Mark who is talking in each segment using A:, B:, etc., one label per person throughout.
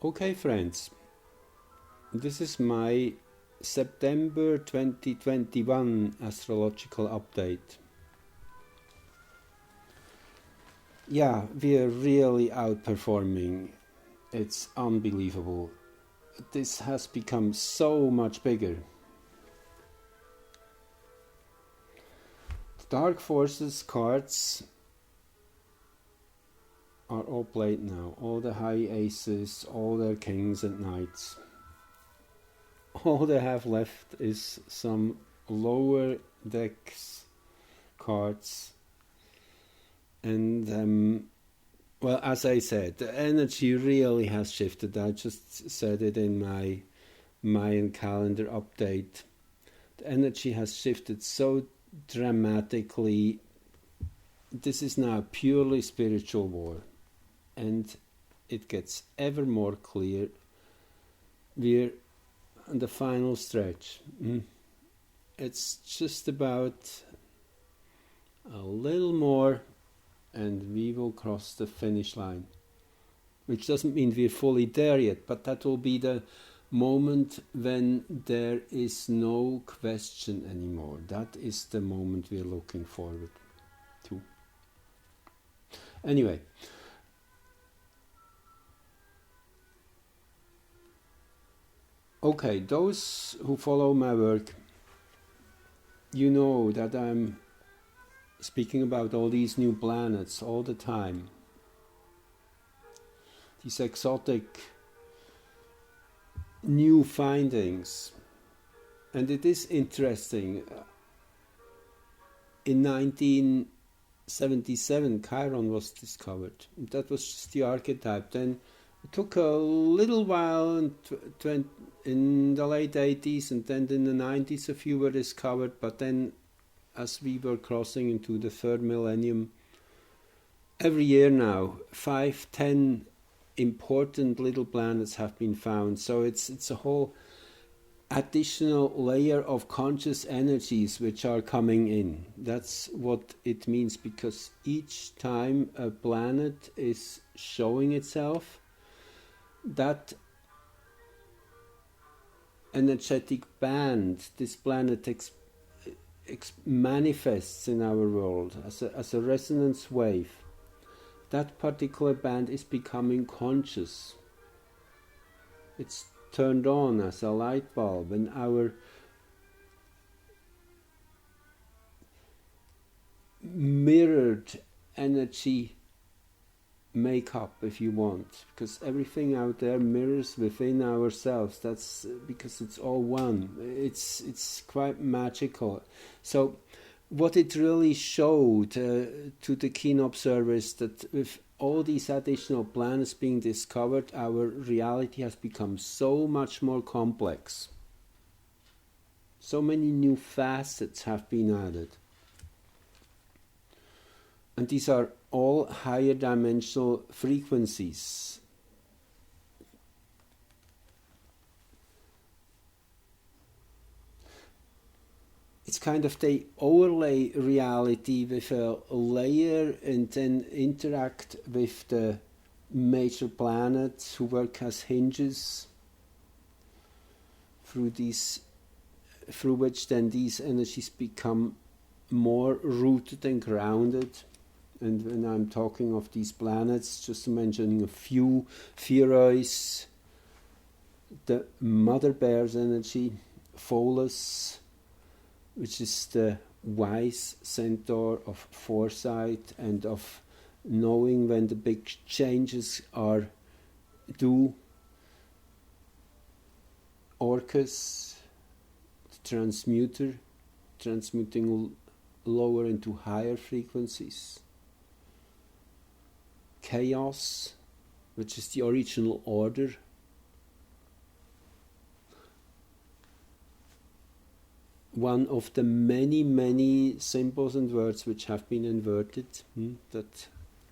A: Okay, friends, this is my September 2021 astrological update. Yeah, we are really outperforming. It's unbelievable. This has become so much bigger. The Dark Forces cards are all played now. All the high aces, all their kings and knights. All they have left is some lower decks cards. And well, as I said, the energy really has shifted. I just said it in my Mayan calendar update. The energy has shifted so dramatically. This is now a purely spiritual war, and it gets ever more clear. We're on the final stretch. It's just about a little more and we will cross the finish line, which doesn't mean we're fully there yet, but that will be the moment when there is no question anymore. That is the moment we're looking forward to. Anyway, okay, those who follow my work, you know that I'm speaking about all these new planets all the time. These exotic new findings. And it is interesting. In 1977, Chiron was discovered. That was just the archetype. Then it took a little while in the late 80s, and then in the 90s a few were discovered, but then as we were crossing into the third millennium, every year now, 5-10 important little planets have been found. So it's a whole additional layer of conscious energies which are coming in. That's what it means, because each time a planet is showing itself, that energetic band, this planet manifests in our world as a resonance wave. That particular band is becoming conscious. It's turned on as a light bulb, and our mirrored energy makeup, if you want, because everything out there mirrors within ourselves. That's because it's all one. It's quite magical. So what it really showed to the keen observers, that with all these additional planets being discovered, our reality has become so much more complex. So many new facets have been added. And these are all higher dimensional frequencies. It's kind of they overlay reality with a layer and then interact with the major planets who work as hinges through which then these energies become more rooted and grounded. And when I'm talking of these planets, just mentioning a few, Pherois, the Mother Bear's energy, Pholus, which is the wise centaur of foresight and of knowing when the big changes are due. Orcus, the transmuter, transmuting lower into higher frequencies. Chaos, which is the original order. One of the many, many symbols and words which have been inverted. That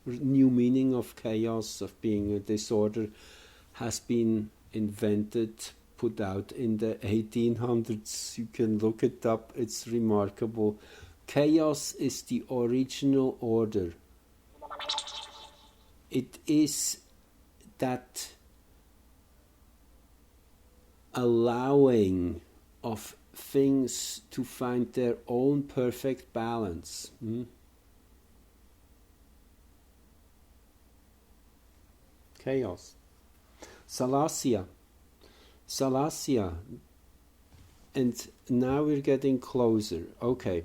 A: new meaning of chaos, of being a disorder, has been invented, put out in the 1800s. You can look it up, it's remarkable. Chaos is the original order. It is that allowing of things to find their own perfect balance. Chaos. Salasya. And now we're getting closer. Okay.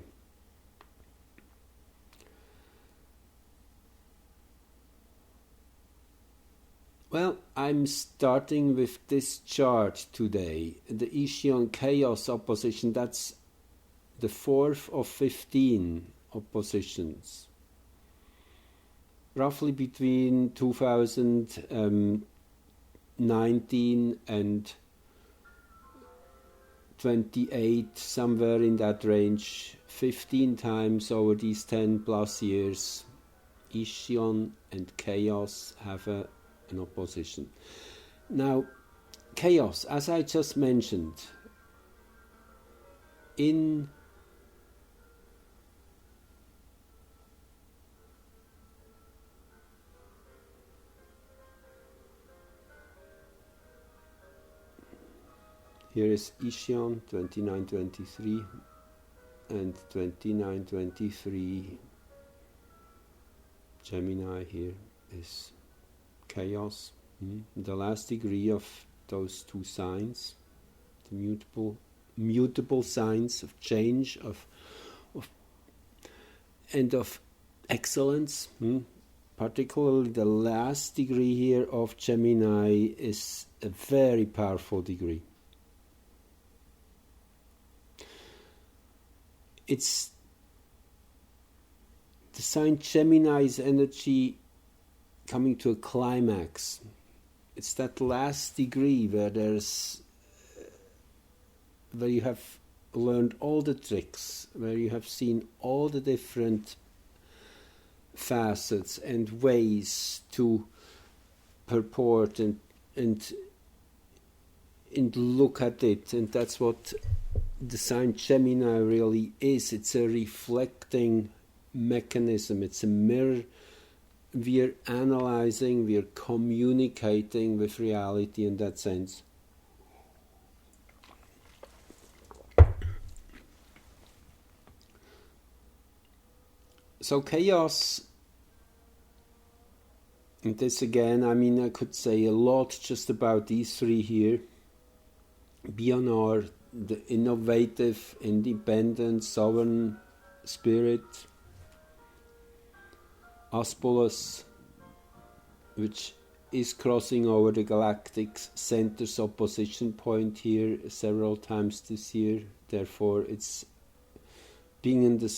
A: Well, I'm starting with this chart today. The Ischion Chaos opposition, that's the 4th of 15 oppositions. Roughly between 2019 and 28, somewhere in that range, 15 times over these 10 plus years, Ischion and Chaos have an opposition. Now, Chaos, as I just mentioned, in here is Ischion 2923 and 2923. Gemini here is Chaos. The last degree of those two signs, the mutable signs of change, of excellence. Particularly the last degree here of Gemini is a very powerful degree. It's the sign Gemini's energy coming to a climax. It's that last degree where you have learned all the tricks, where you have seen all the different facets and ways to purport and look at it, and that's what the sign Gemini really is. It's a reflecting mechanism. It's a mirror. We're analyzing, we're communicating with reality in that sense. So Chaos, and this again, I mean, I could say a lot just about these three here. Bionor, the innovative, independent, sovereign spirit. Aspolus, which is crossing over the galactic center's opposition point here several times this year. Therefore, it's being in the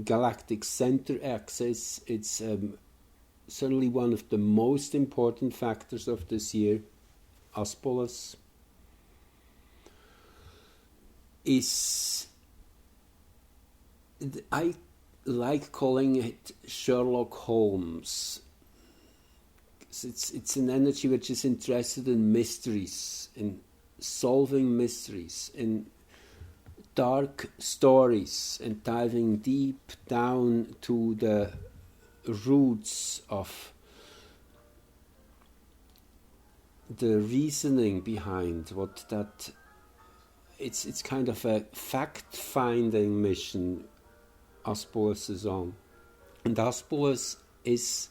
A: galactic center axis. It's certainly one of the most important factors of this year. Aspolus is, I like calling it Sherlock Holmes. It's an energy which is interested in mysteries, in solving mysteries, in dark stories, and diving deep down to the roots of the reasoning behind what that. It's kind of a fact-finding mission Aspolus is on. And Aspolus is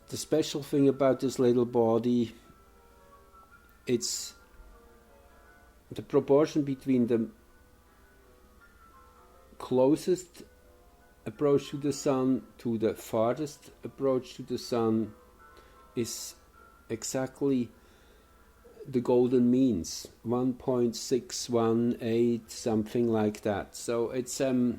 A: the special thing about this little body. It's the proportion between the closest approach to the sun to the farthest approach to the sun is exactly the golden means, 1.618, something like that. So it's there's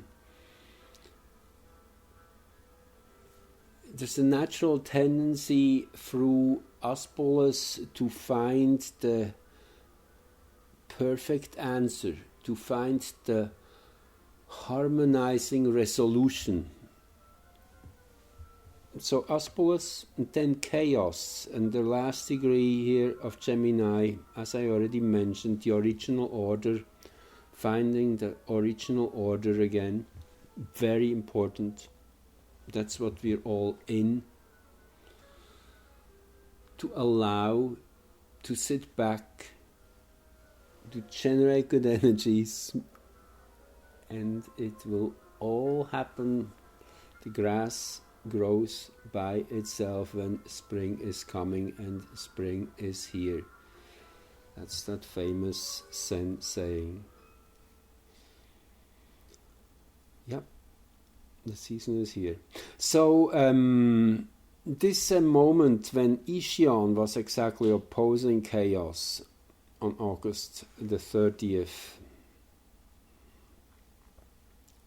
A: a natural tendency through Aspolus to find the perfect answer, to find the harmonizing resolution. So Aspolus, and then Chaos, and the last degree here of Gemini, as I already mentioned, the original order, finding the original order again, very important. That's what we're all in. To allow to sit back, to generate good energies, and it will all happen. The grass grows by itself when spring is coming, and spring is here. That's that famous Zen saying. Yep, the season is here. So this moment when Ishion was exactly opposing chaos on August the 30th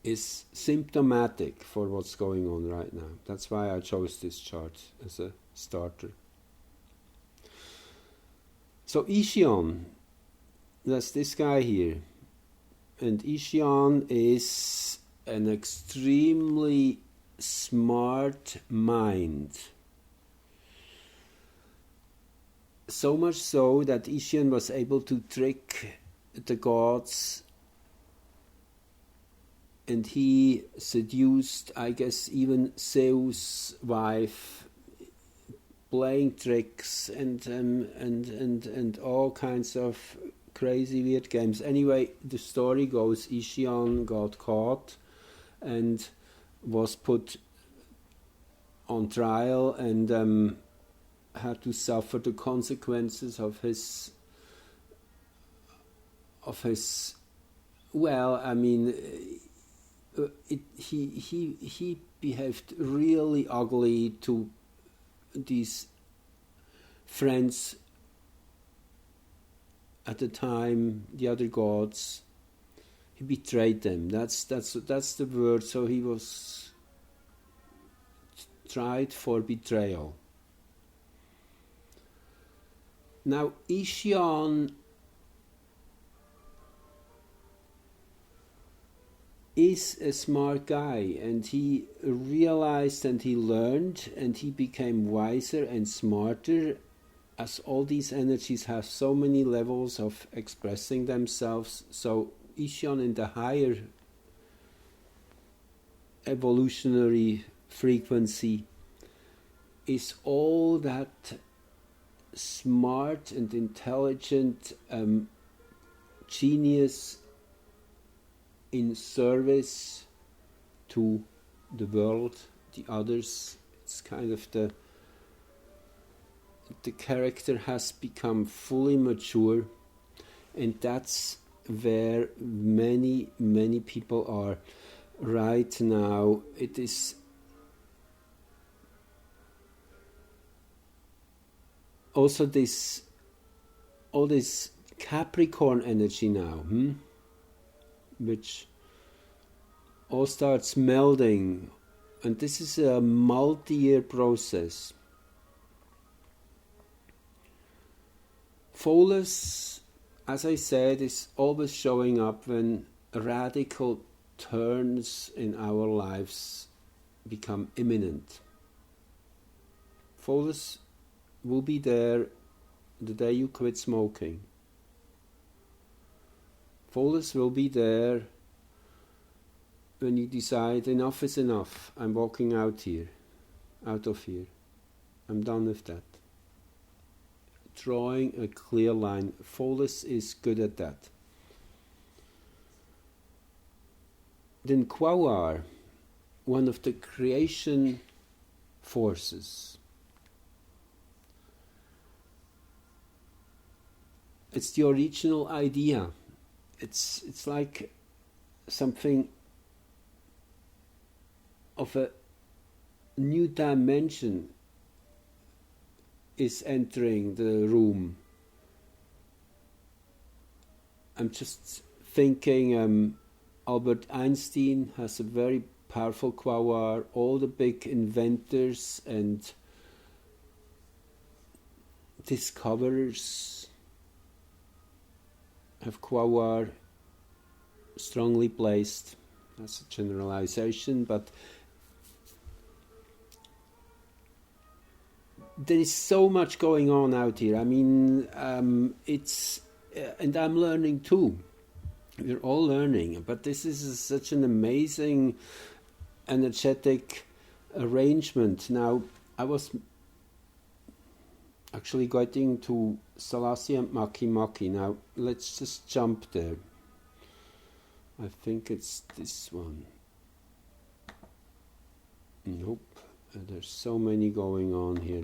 A: is symptomatic for what's going on right now. That's why I chose this chart as a starter. So Ishion, that's this guy here. And Ishion is an extremely smart mind. So much so that Ishion was able to trick the gods, and he seduced, I guess, even Zeus' wife, playing tricks and all kinds of crazy weird games. Anyway, the story goes Ishion got caught and was put on trial and had to suffer the consequences of his well, I mean, he behaved really ugly to these friends at the time, the other gods. He betrayed them. That's the word. So he was tried for betrayal. Now Ishion is a smart guy, and he realized and he learned and he became wiser and smarter, as all these energies have so many levels of expressing themselves. So Ishion in the higher evolutionary frequency is all that smart and intelligent genius in service to the world, the others. It's kind of the character has become fully mature, and that's where many people are right now. It is also all this Capricorn energy now, which all starts melding, and this is a multi-year process. Pholus, as I said, is always showing up when radical turns in our lives become imminent. Pholus will be there the day you quit smoking. Pholus will be there when you decide enough is enough. I'm walking out of here. I'm done with that. Drawing a clear line. Pholus is good at that. Then Quaoar, one of the creation forces. It's the original idea. It's like something of a new dimension is entering the room. I'm just thinking Albert Einstein has a very powerful Quaoar. All the big inventors and discoverers have Quaoar strongly placed. That's a generalization, but there is so much going on out here. I mean, it's and I'm learning too. We're all learning, but this is such an amazing energetic arrangement. Now, I was actually getting to Salasya and Maki. Now let's just jump there. I think it's this one. Nope. There's so many going on here.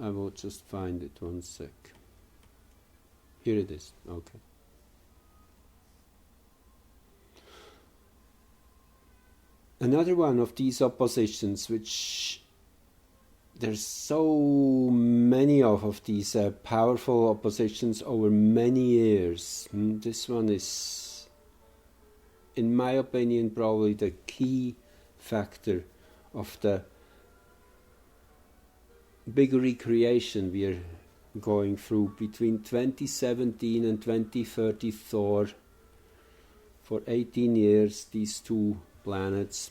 A: I will just find it 1 sec. Here it is. Okay. Another one of these oppositions, which there's so many of these powerful oppositions over many years. This one is, in my opinion, probably the key factor of the big recreation we are going through between 2017 and 2034. For 18 years, these two planets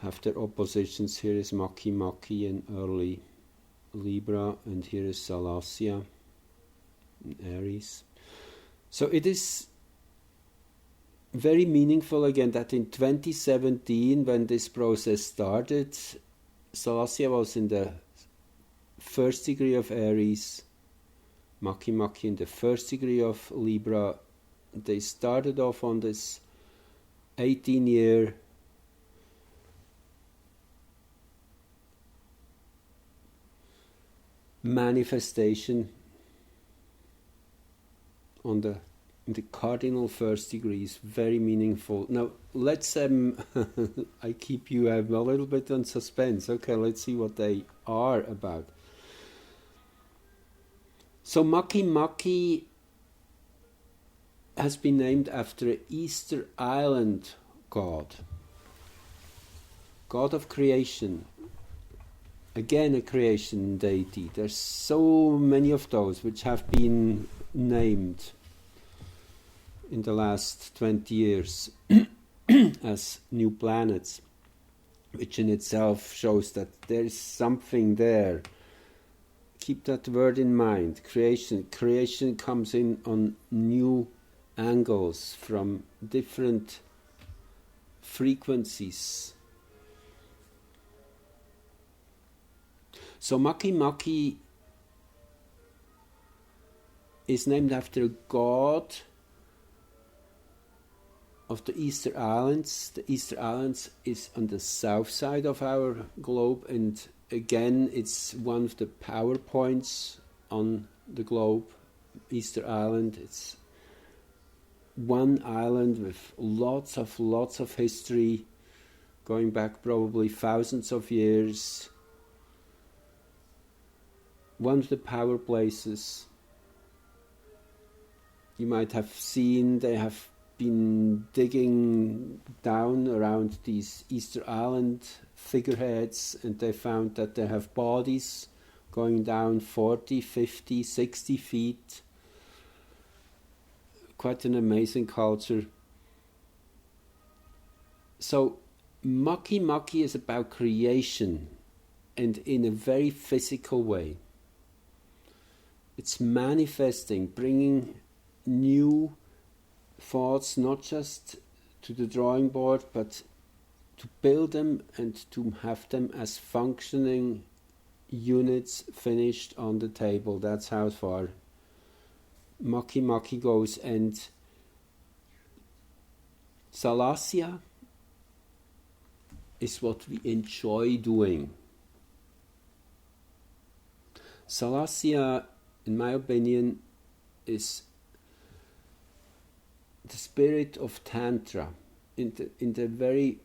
A: have their oppositions. Here is Maki in early Libra, and here is Salasya in Aries. So it is very meaningful again that in 2017, when this process started, Salasya was in the first degree of Aries, Maki in the first degree of Libra. They started off on this 18-year manifestation in the cardinal first degree. Is very meaningful. Now let's I keep you a little bit on suspense. Okay, let's see what they are about. So Maki has been named after an Easter Island god of creation. Again, a creation deity. There's so many of those which have been named in the last 20 years as new planets, which in itself shows that there is something there. Keep that word in mind. Creation comes in on new angles from different frequencies. So Maki is named after a god of the Easter Islands. The Easter Islands is on the south side of our globe, and again it's one of the power points on the globe. Easter Island, it's one island with lots of history going back probably thousands of years. One of the power places. You might have seen they have been digging down around these Easter Island figureheads, and they found that they have bodies going down 40, 50, 60 feet. Quite an amazing culture. So Maki is about creation, and in a very physical way. It's manifesting, bringing new thoughts, not just to the drawing board, but to build them and to have them as functioning units finished on the table. That's how far Maki goes. And Salasya is what we enjoy doing. Salasya, in my opinion, is the spirit of Tantra in the very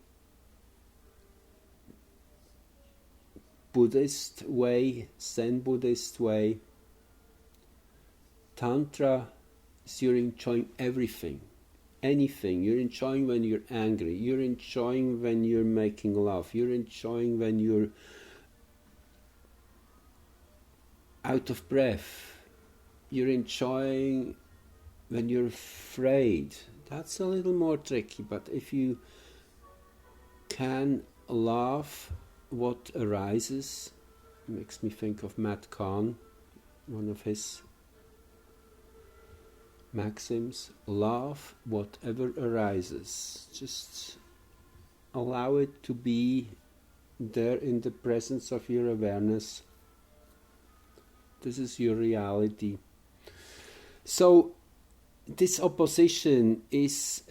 A: Buddhist way, Zen Buddhist way. Tantra is you're enjoying everything, anything. You're enjoying when you're angry. You're enjoying when you're making love. You're enjoying when you're out of breath. You're enjoying when you're afraid. That's a little more tricky, but if you can laugh what arises, it makes me think of Matt Kahn, one of his maxims: laugh whatever arises. Just allow it to be there in the presence of your awareness. This is your reality. So this opposition is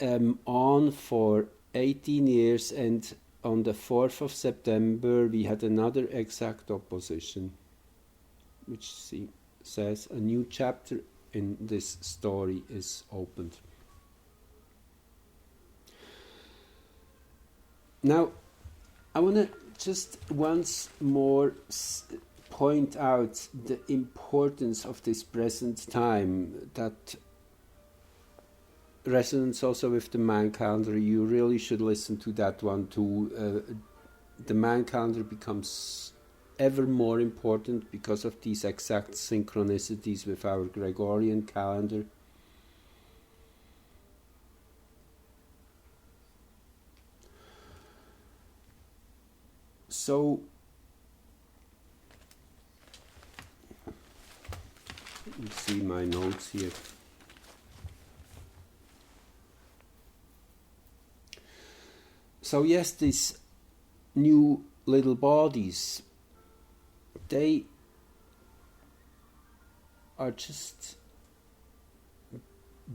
A: on for 18 years, and on the 4th of September we had another exact opposition, which says a new chapter in this story is opened. Now, I want to just once more point out the importance of this present time, that resonates also with the Mayan calendar. You really should listen to that one too. The Mayan calendar becomes ever more important because of these exact synchronicities with our Gregorian calendar. So let me see my notes here. So yes, these new little bodies, they are just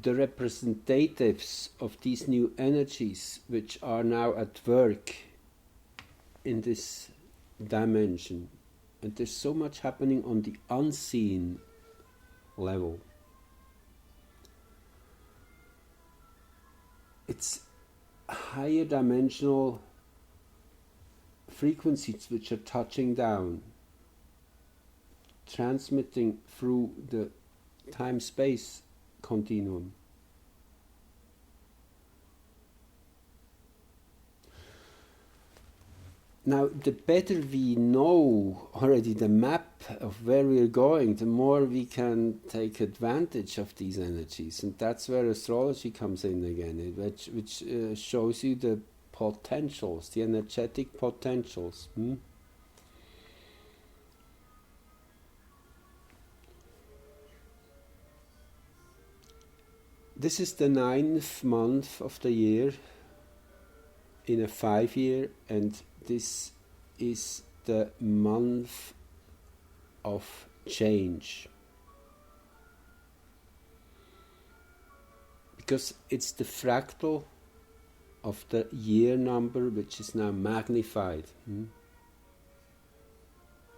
A: the representatives of these new energies which are now at work in this dimension. And there's so much happening on the unseen level. It's higher dimensional frequencies which are touching down, transmitting through the time-space continuum. Now, the better we know already the map of where we are going, the more we can take advantage of these energies. And that's where astrology comes in again, which shows you the potentials, the energetic potentials. This is the 9th month of the year in a 5-year, and this is the month of change. Because it's the fractal of the year number which is now magnified.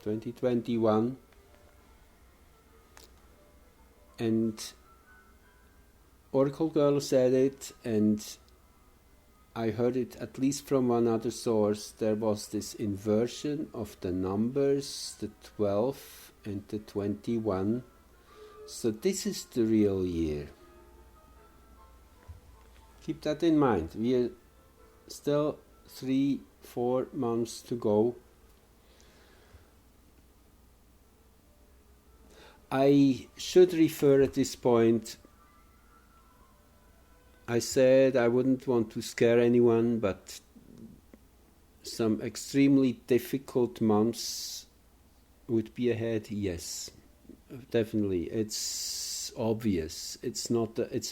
A: 2021. And Oracle Girl said it, and I heard it at least from one other source. There was this inversion of the numbers, the 12 and the 21. So this is the real year. Keep that in mind. We are still 3-4 months to go. I should refer at this point, I said I wouldn't want to scare anyone, but some extremely difficult months would be ahead. Yes, definitely. It's obvious. It's a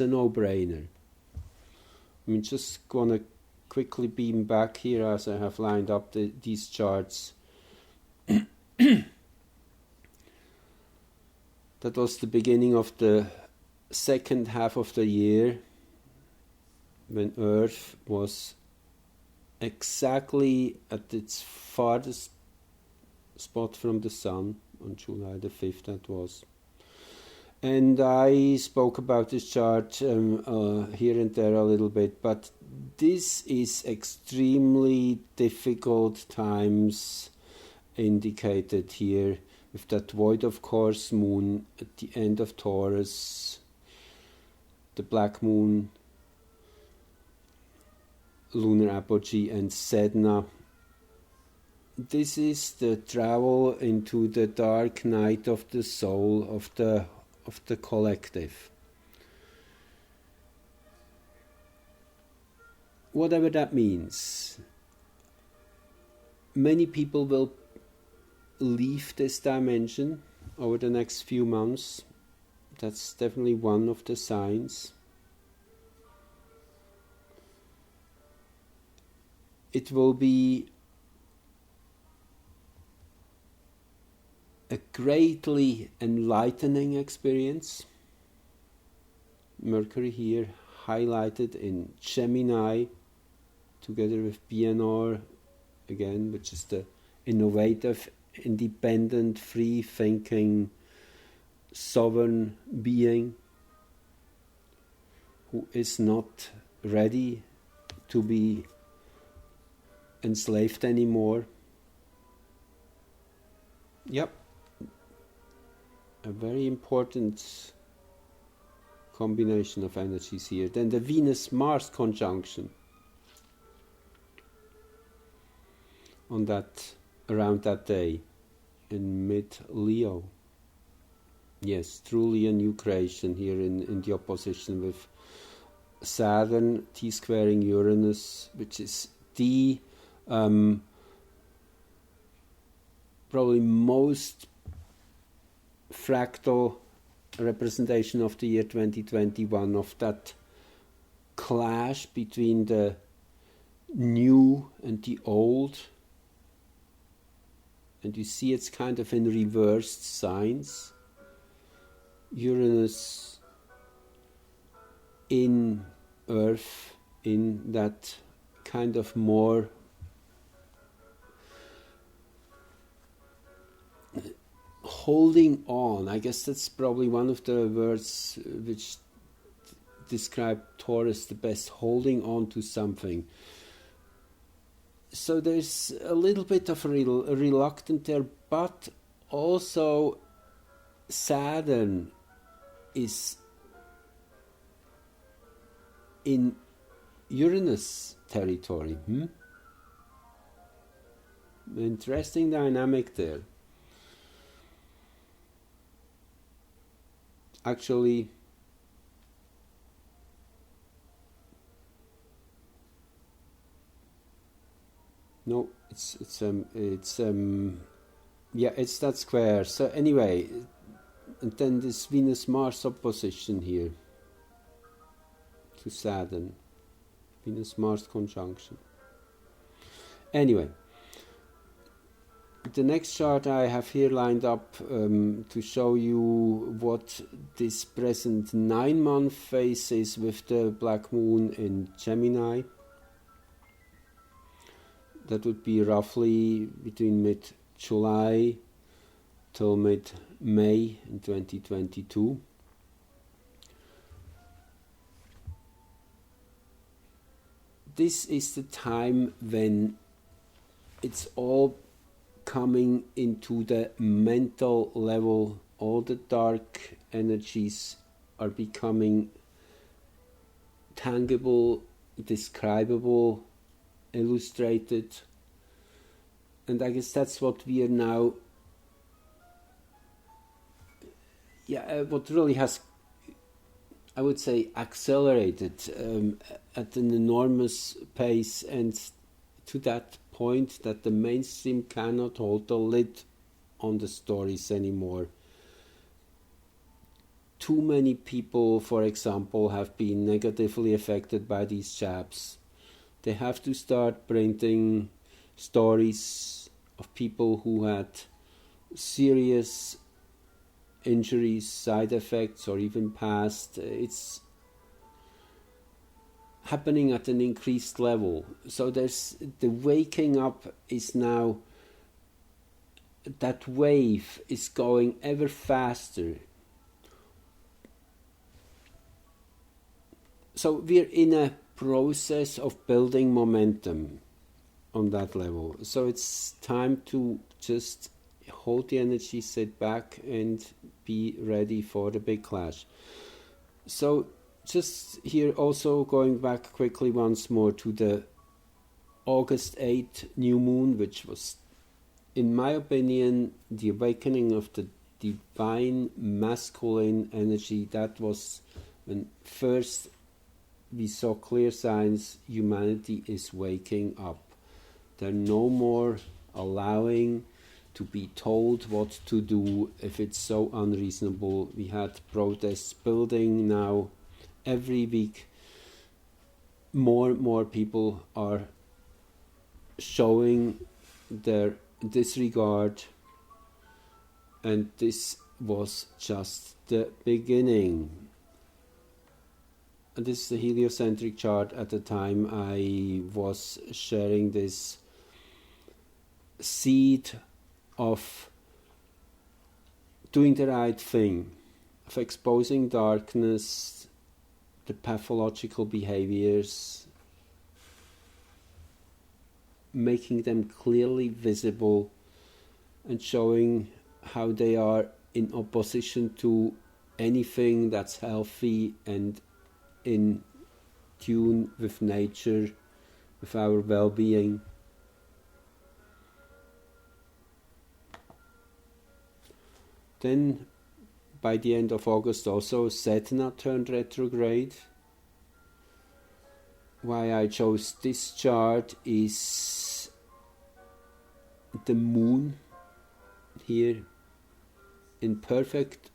A: no-brainer. I mean, just gonna quickly beam back here as I have lined up these charts. That was the beginning of the second half of the year, when Earth was exactly at its farthest spot from the Sun, on July the 5th that was. And I spoke about this chart here and there a little bit, but this is extremely difficult times indicated here, with that void of course moon at the end of Taurus, the black moon, lunar apogee, and Sedna. This is the travel into the dark night of the soul, of the collective. Whatever that means. Many people will leave this dimension over the next few months. That's definitely one of the signs. It will be a greatly enlightening experience. Mercury here highlighted in Gemini, together with BNR again, which is the innovative, independent, free-thinking, sovereign being who is not ready to be enslaved anymore. Yep, a very important combination of energies here. Then the Venus-Mars conjunction on that, around that day in mid-Leo. Yes, truly a new creation here in the opposition with Saturn T-squaring Uranus, which is the probably most fractal representation of the year 2021, of that clash between the new and the old. And you see it's kind of in reversed signs. Uranus in Earth, in that kind of more holding on. I guess that's probably one of the words which describe Taurus the best, holding on to something. So there's a little bit of a reluctant there, but also Saturn is in Uranus territory. Interesting dynamic there. Actually, no, it's that square. So anyway, and then this Venus-Mars opposition here to Saturn, Venus-Mars conjunction. Anyway, the next chart I have here lined up to show you what this present 9-month phase is with the Black Moon in Gemini. That would be roughly between mid-July till mid-May in 2022. This is the time when it's all coming into the mental level. All the dark energies are becoming tangible, describable, illustrated. And I guess that's what we are now, what really has, I would say, accelerated at an enormous pace, and to that point that the mainstream cannot hold the lid on the stories anymore. Too many people, for example, have been negatively affected by these jabs. They have to start printing stories of people who had serious injuries, side effects, or even passed. It's happening at an increased level. So there's the waking up is now, that wave is going ever faster. So we're in a process of building momentum on that level. So it's time to just hold the energy, sit back, and be ready for the big clash. So just here also going back quickly once more to the August 8th new moon, which was, in my opinion, the awakening of the divine masculine energy. That was when first we saw clear signs humanity is waking up. They're no more allowing to be told what to do if it's so unreasonable. We had protests building now every week. More and more people are showing their disregard And this was just the beginning. And this is the heliocentric chart. At the time I was sharing this seed of doing the right thing, of exposing darkness, the pathological behaviors, making them clearly visible and showing how they are in opposition to anything that's healthy and in tune with nature, with our well-being. Then by the end of August also Saturn turned retrograde. Why I chose this chart is the moon here in perfect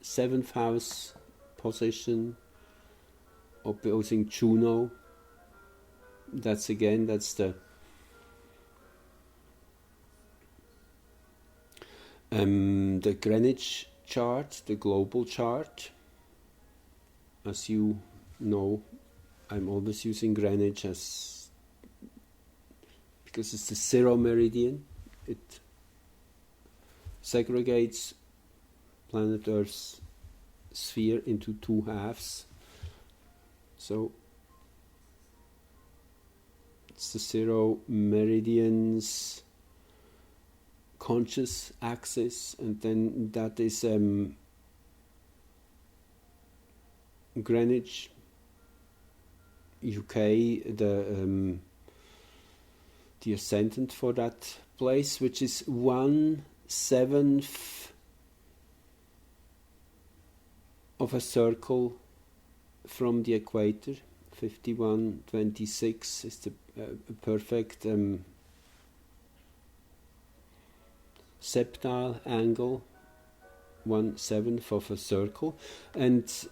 A: 7th house position opposing Juno. That's the Greenwich chart, the global chart. As you know, I'm always using Greenwich because it's the zero meridian. It segregates planet Earth's sphere into two halves. So it's the zero meridian's conscious axis, and then that is Greenwich, UK, the ascendant for that place, which is 1/7 of a circle from the equator. 5126 is the perfect septile angle, 1/7 of a circle, and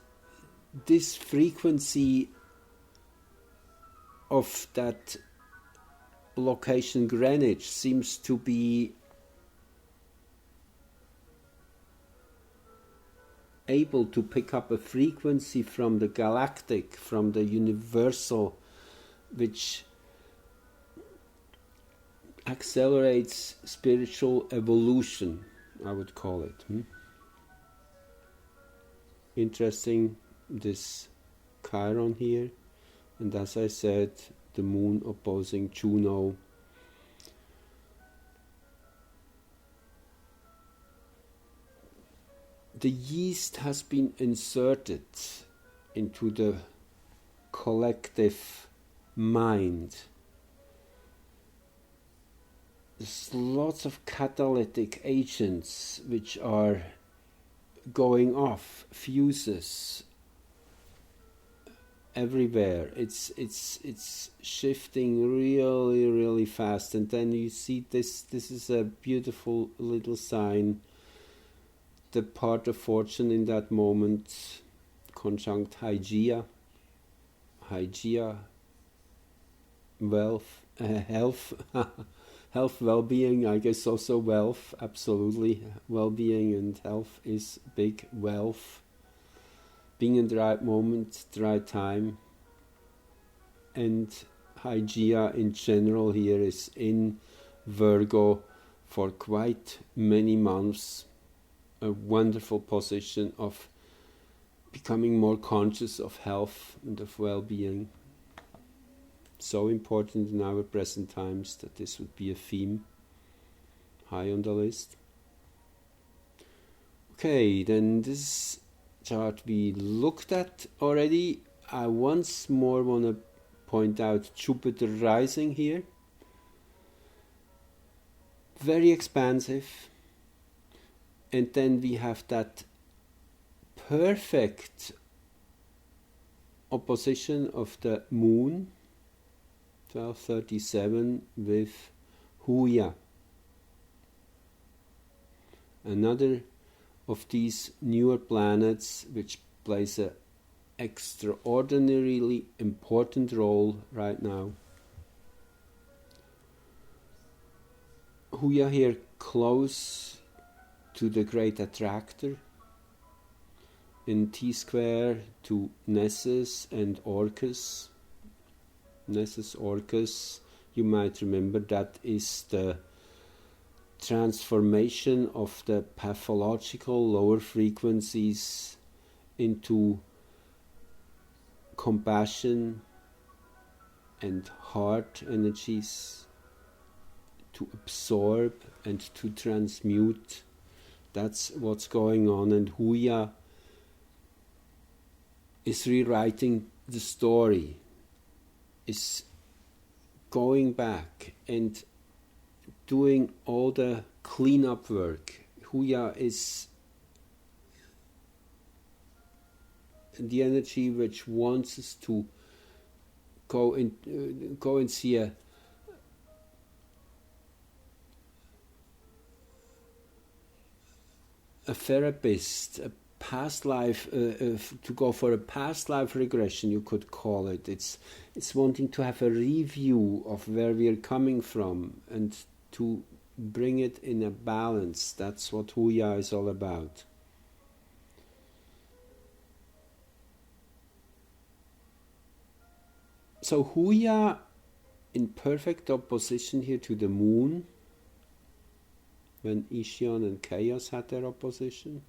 A: this frequency of that location Greenwich seems to be able to pick up a frequency from the galactic, from the universal, which accelerates spiritual evolution, I would call it. Interesting, this Chiron here, and as I said, the moon opposing Juno. The yeast has been inserted into the collective mind. There's lots of catalytic agents which are going off, fuses everywhere. It's shifting really, really fast, and then you see this is a beautiful little sign. The part of fortune in that moment, conjunct Hygeia, wealth, health, health, well-being, I guess also wealth, absolutely. Well-being and health is big wealth. Being in the right moment, the right time. And Hygeia in general here is in Virgo for quite many months. A wonderful position of becoming more conscious of health and of well-being. So important in our present times that this would be a theme high on the list. Okay, then this chart we looked at already. I once more want to point out Jupiter rising here. Very expansive. And then we have that perfect opposition of the moon, 1237, with Huya. Another of these newer planets which plays an extraordinarily important role right now. Huya here close to the great attractor, in T-square to Nessus and Orcus. Nessus Orcus, you might remember, that is the transformation of the pathological lower frequencies into compassion and heart energies, to absorb and to transmute. That's what's going on, and Huya is rewriting the story, is going back and doing all the cleanup work. Huya is the energy which wants us to go and see a therapist, a past life, to go for a past life regression, you could call it. It's wanting to have a review of where we are coming from and to bring it in a balance. That's what Huya is all about. So Huya in perfect opposition here to the moon, when Ishion and Chaos had their opposition.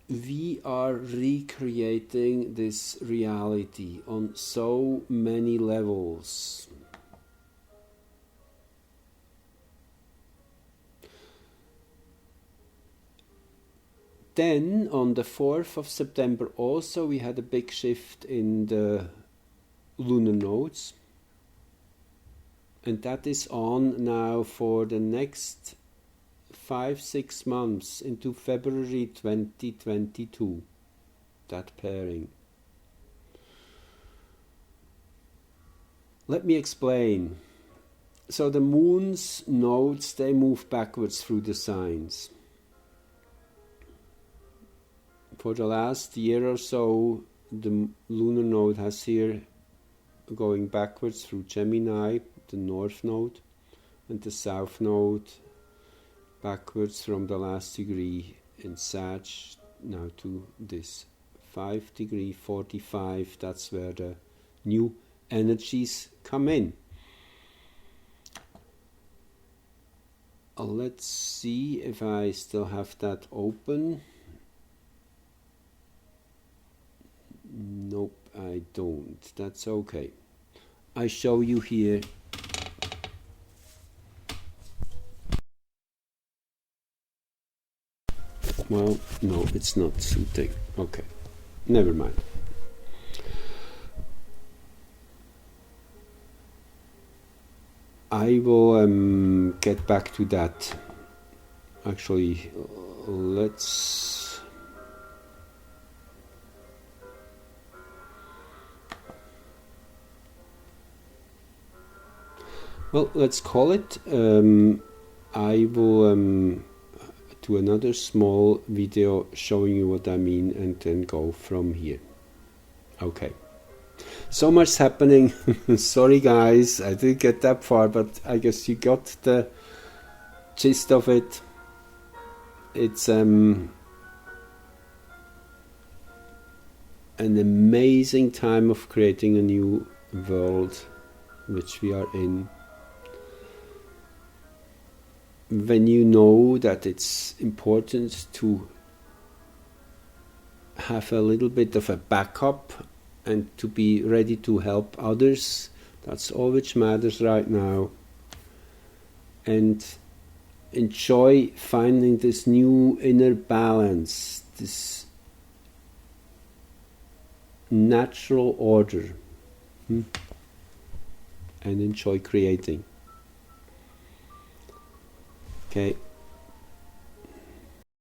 A: We are recreating this reality on so many levels. Then, on the 4th of September also, we had a big shift in the lunar nodes. And that is on now for the next 5-6 months into February 2022, that pairing. Let me explain. So the moon's nodes, they move backwards through the signs. For the last year or so, the lunar node has here going backwards through Gemini, the north node, and the south node backwards from the last degree in Sag now to this 5 degree 45. That's where the new energies come in. Let's see if I still have that open. Nope, I don't. That's okay. I show you here. Well, no, it's not suiting. Okay, never mind. I will get back to that. Actually, let's... Well, let's call it. I will do another small video showing you what I mean and then go from here. Okay. So much happening. Sorry guys, I didn't get that far, but I guess you got the gist of it. It's an amazing time of creating a new world which we are in. When you know that it's important to have a little bit of a backup and to be ready to help others, that's all which matters right now. And enjoy finding this new inner balance, this natural order, and enjoy creating. Okay.